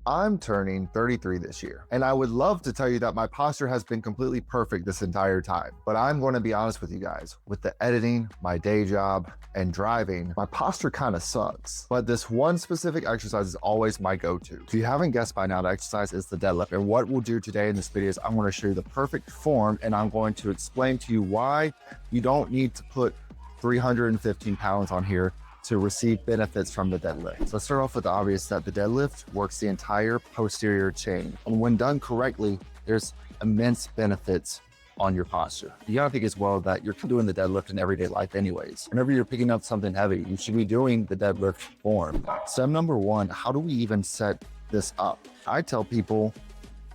I'm turning 33 this year, and I would love to tell you that my posture has been completely perfect this entire time. But I'm going to be honest with you guys, with the editing, my day job, and driving, my posture kind of sucks. But this one specific exercise is always my go-to. If you haven't guessed by now, the exercise is the deadlift. And what we'll do today in this video is I'm going to show you the perfect form, and I'm going to explain to you why you don't need to put 315 pounds on here to receive benefits from the deadlift. So let's start off with the obvious that the deadlift works the entire posterior chain. And when done correctly, there's immense benefits on your posture. You gotta think as well that you're doing the deadlift in everyday life anyways. Whenever you're picking up something heavy, you should be doing the deadlift form. Step number one, how do we even set this up? I tell people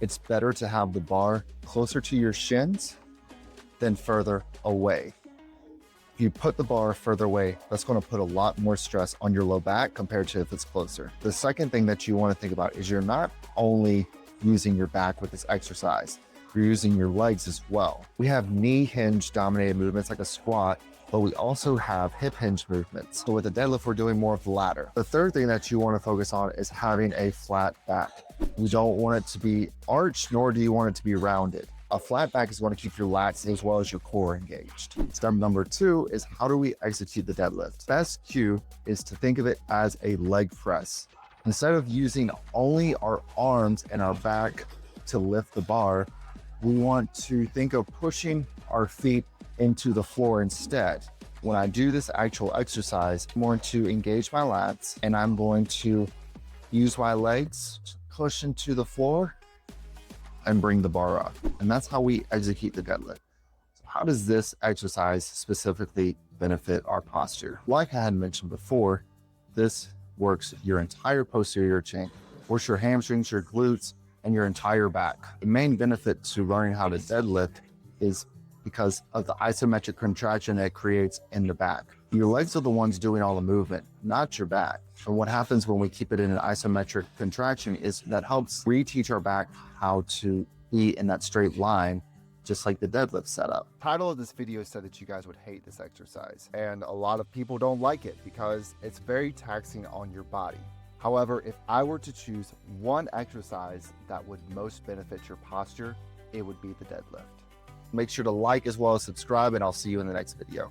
it's better to have the bar closer to your shins than further away. If you put the bar further away, that's going to put a lot more stress on your low back compared to if it's closer. The second thing that you want to think about is you're not only using your back with this exercise, you're using your legs as well. We have knee hinge dominated movements like a squat, but we also have hip hinge movements. So with the deadlift, we're doing more of the latter. The third thing that you want to focus on is having a flat back. You don't want it to be arched, nor do you want it to be rounded. A flat back is going to keep your lats as well as your core engaged. Step number two is how do we execute the deadlift? Best cue is to think of it as a leg press. Instead of using only our arms and our back to lift the bar, we want to think of pushing our feet into the floor instead. When I do this actual exercise, I'm going to engage my lats and I'm going to use my legs to push into the floor and bring the bar up. And that's how we execute the deadlift. So how does this exercise specifically benefit our posture? Like I had mentioned before, this works your entire posterior chain, works your hamstrings, your glutes, and your entire back. The main benefit to learning how to deadlift is because of the isometric contraction that it creates in the back. Your legs are the ones doing all the movement, not your back. And what happens when we keep it in an isometric contraction is that helps reteach our back how to be in that straight line, just like the deadlift setup. The title of this video said that you guys would hate this exercise, and a lot of people don't like it because it's very taxing on your body. However, if I were to choose one exercise that would most benefit your posture, it would be the deadlift. Make sure to like as well as subscribe, and I'll see you in the next video.